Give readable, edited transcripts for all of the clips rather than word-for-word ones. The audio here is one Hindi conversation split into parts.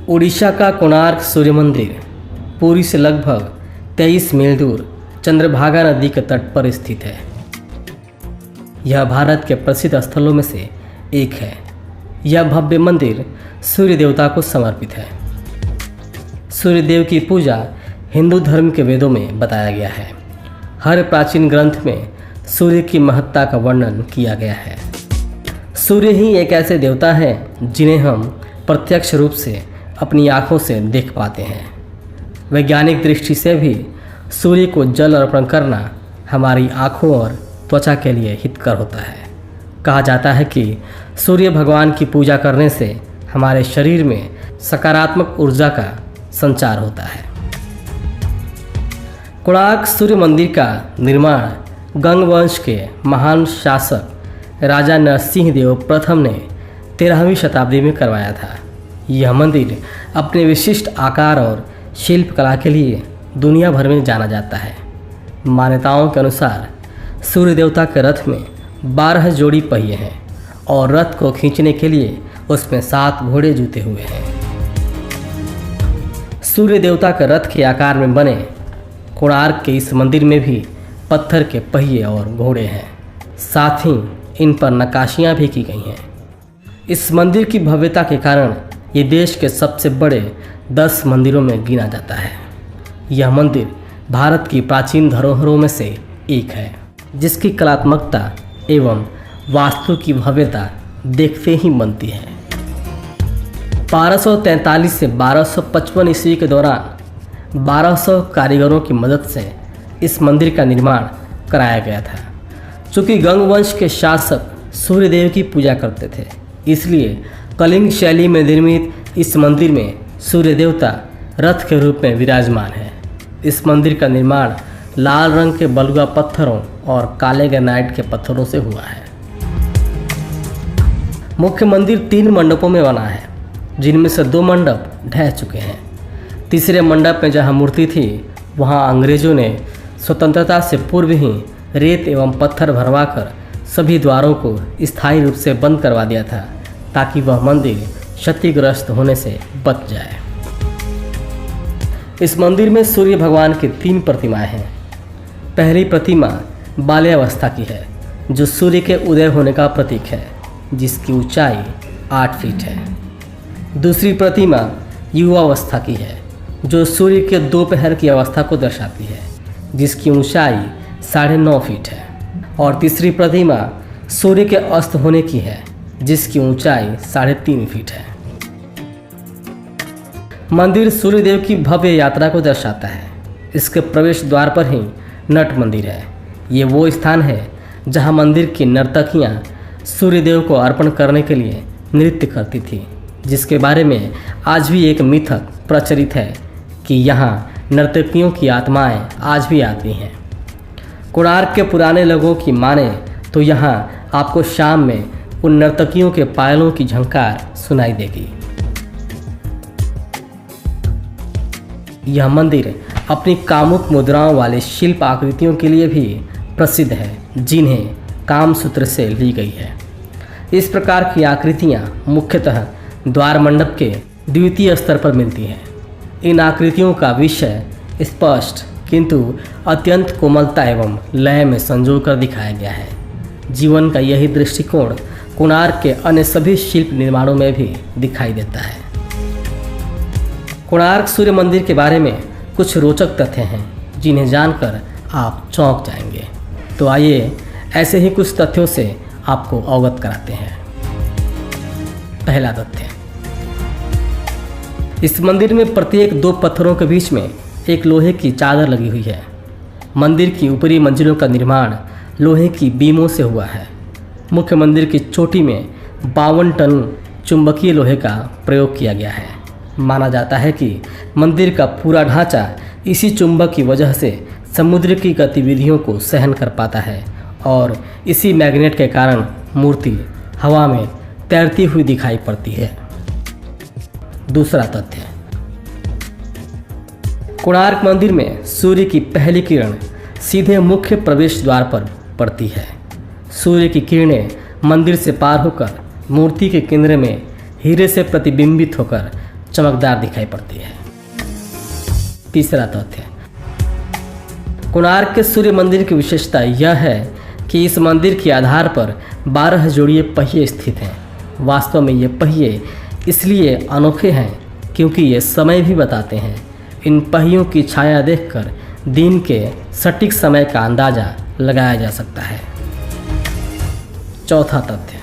उड़ीसा का कोणार्क सूर्य मंदिर पुरी से लगभग 23 मील दूर चंद्रभागा नदी के तट पर स्थित है। यह भारत के प्रसिद्ध स्थलों में से एक है। यह भव्य मंदिर सूर्य देवता को समर्पित है। सूर्य देव की पूजा हिंदू धर्म के वेदों में बताया गया है। हर प्राचीन ग्रंथ में सूर्य की महत्ता का वर्णन किया गया है। सूर्य ही एक ऐसे देवता हैं जिन्हें हम प्रत्यक्ष रूप से अपनी आँखों से देख पाते हैं। वैज्ञानिक दृष्टि से भी सूर्य को जल अर्पण करना हमारी आँखों और त्वचा के लिए हितकर होता है। कहा जाता है कि सूर्य भगवान की पूजा करने से हमारे शरीर में सकारात्मक ऊर्जा का संचार होता है। कोणार्क सूर्य मंदिर का निर्माण गंग वंश के महान शासक राजा नरसिंह देव प्रथम ने 13वीं शताब्दी में करवाया था। यह मंदिर अपने विशिष्ट आकार और शिल्पकला के लिए दुनिया भर में जाना जाता है। मान्यताओं के अनुसार सूर्य देवता के रथ में 12 जोड़ी पहिए हैं और रथ को खींचने के लिए उसमें 7 घोड़े जुते हुए हैं। सूर्य देवता के रथ के आकार में बने कोणार्क के इस मंदिर में भी पत्थर के पहिए और घोड़े हैं। साथ ही इन पर नक्काशियाँ भी की गई हैं। इस मंदिर की भव्यता के कारण ये देश के सबसे बड़े 10 मंदिरों में गिना जाता है। यह मंदिर भारत की प्राचीन धरोहरों में से एक है, जिसकी कलात्मकता एवं वास्तु की भव्यता देखते ही बनती है। 1243 से 1255 ईस्वी के दौरान 1200 कारीगरों की मदद से इस मंदिर का निर्माण कराया गया था। चूँकि गंग वंश के शासक सूर्यदेव की पूजा करते थे, इसलिए कलिंग शैली में निर्मित इस मंदिर में सूर्य देवता रथ के रूप में विराजमान है। इस मंदिर का निर्माण लाल रंग के बलुआ पत्थरों और काले ग्रेनाइट के पत्थरों से हुआ है। मुख्य मंदिर 3 मंडपों में बना है, जिनमें से 2 मंडप ढह चुके हैं। तीसरे मंडप में जहां मूर्ति थी, वहां अंग्रेजों ने स्वतंत्रता से पूर्व ही रेत एवं पत्थर भरवाकर सभी द्वारों को स्थायी रूप से बंद करवा दिया था, ताकि वह मंदिर क्षतिग्रस्त होने से बच जाए। इस मंदिर में सूर्य भगवान की 3 प्रतिमाएं हैं। पहली प्रतिमा बाल्यावस्था की है, जो सूर्य के उदय होने का प्रतीक है, जिसकी ऊंचाई 8 फीट है। दूसरी प्रतिमा युवावस्था की है, जो सूर्य के दोपहर की अवस्था को दर्शाती है, जिसकी ऊंचाई 9.5 फीट है। और तीसरी प्रतिमा सूर्य के अस्त होने की है, जिसकी ऊंचाई 3.5 फीट है। मंदिर सूर्यदेव की भव्य यात्रा को दर्शाता है। इसके प्रवेश द्वार पर ही नट मंदिर है। ये वो स्थान है जहां मंदिर की नर्तकियां सूर्यदेव को अर्पण करने के लिए नृत्य करती थी, जिसके बारे में आज भी एक मिथक प्रचलित है कि यहाँ नर्तकियों की आत्माएं आज भी आती हैं। कोणार्क के पुराने लोगों की माने तो यहाँ आपको शाम में उन नर्तकियों के पायलों की झंकार सुनाई देगी। यह मंदिर अपनी कामुक मुद्राओं वाले शिल्प आकृतियों के लिए भी प्रसिद्ध है, जिन्हें कामसूत्र से ली गई है। इस प्रकार की आकृतियाँ मुख्यतः द्वार मंडप के द्वितीय स्तर पर मिलती हैं। इन आकृतियों का विषय स्पष्ट किंतु अत्यंत कोमलता एवं लय में संजो कर दिखाया गया है। जीवन का यही दृष्टिकोण कोणार्क के अन्य सभी शिल्प निर्माणों में भी दिखाई देता है। कोणार्क सूर्य मंदिर के बारे में कुछ रोचक तथ्य हैं, जिन्हें जानकर आप चौंक जाएंगे। तो आइए ऐसे ही कुछ तथ्यों से आपको अवगत कराते हैं। पहला तथ्य, इस मंदिर में प्रत्येक 2 पत्थरों के बीच में एक लोहे की चादर लगी हुई है। मंदिर की ऊपरी मंजिलों का निर्माण लोहे की बीमों से हुआ है। मुख्य मंदिर की चोटी में 52 टन चुंबकीय लोहे का प्रयोग किया गया है। माना जाता है कि मंदिर का पूरा ढांचा इसी चुंबक की वजह से समुद्र की गतिविधियों को सहन कर पाता है और इसी मैग्नेट के कारण मूर्ति हवा में तैरती हुई दिखाई पड़ती है। दूसरा तथ्य, कोणार्क मंदिर में सूर्य की पहली किरण सीधे मुख्य प्रवेश द्वार पर पड़ती है। सूर्य की किरणें मंदिर से पार होकर मूर्ति के केंद्र में हीरे से प्रतिबिंबित होकर चमकदार दिखाई पड़ती है। तीसरा तथ्य, कोणार्क के सूर्य मंदिर की विशेषता यह है कि इस मंदिर के आधार पर 12 जोड़िए पहिए स्थित हैं। वास्तव में ये पहिए इसलिए अनोखे हैं क्योंकि ये समय भी बताते हैं। इन पहियों की छाया देखकर दिन के सटीक समय का अंदाजा लगाया जा सकता है। चौथा तथ्य,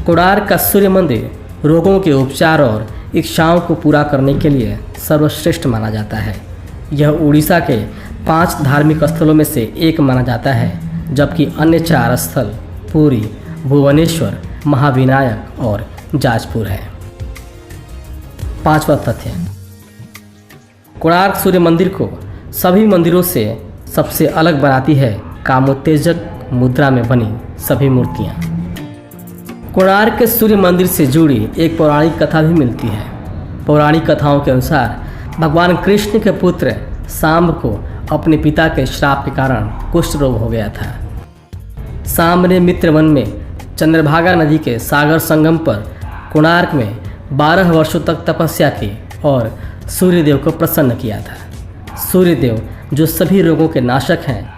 कोणार्क का सूर्य मंदिर रोगों के उपचार और इच्छाओं को पूरा करने के लिए सर्वश्रेष्ठ माना जाता है। यह उड़ीसा के 5 धार्मिक स्थलों में से एक माना जाता है, जबकि अन्य 4 स्थल पुरी, भुवनेश्वर, महाविनायक और जाजपुर है। पांचवा तथ्य, कोणार्क सूर्य मंदिर को सभी मंदिरों से सबसे अलग बनाती है कामोत्तेजक मुद्रा में बनी सभी मूर्तियाँ। कोणार्क के सूर्य मंदिर से जुड़ी एक पौराणिक कथा भी मिलती है। पौराणिक कथाओं के अनुसार भगवान कृष्ण के पुत्र सांब को अपने पिता के श्राप के कारण कुष्ठ रोग हो गया था। सांब ने मित्रवन में चंद्रभागा नदी के सागर संगम पर कोणार्क में 12 वर्षों तक तपस्या की और सूर्यदेव को प्रसन्न किया था। सूर्यदेव जो सभी रोगों के नाशक हैं,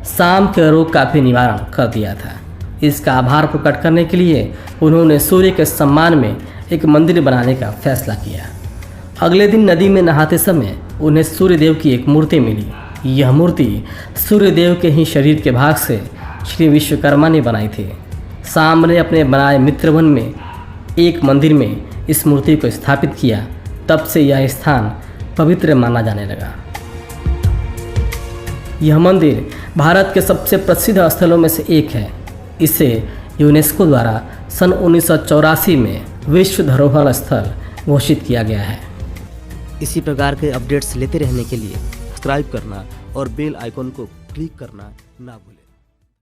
सांब के रोग का भी निवारण कर दिया था। इसका आभार प्रकट करने के लिए उन्होंने सूर्य के सम्मान में एक मंदिर बनाने का फैसला किया। अगले दिन नदी में नहाते समय उन्हें सूर्यदेव की एक मूर्ति मिली। यह मूर्ति सूर्यदेव के ही शरीर के भाग से श्री विश्वकर्मा ने बनाई थी। सांब ने अपने बनाए मित्रवन में एक मंदिर में इस मूर्ति को स्थापित किया। तब से यह स्थान पवित्र माना जाने लगा। यह मंदिर भारत के सबसे प्रसिद्ध स्थलों में से एक है। इसे यूनेस्को द्वारा सन 1984 में विश्व धरोहर स्थल घोषित किया गया है। इसी प्रकार के अपडेट्स लेते रहने के लिए सब्सक्राइब करना और बेल आइकॉन को क्लिक करना ना भूलें।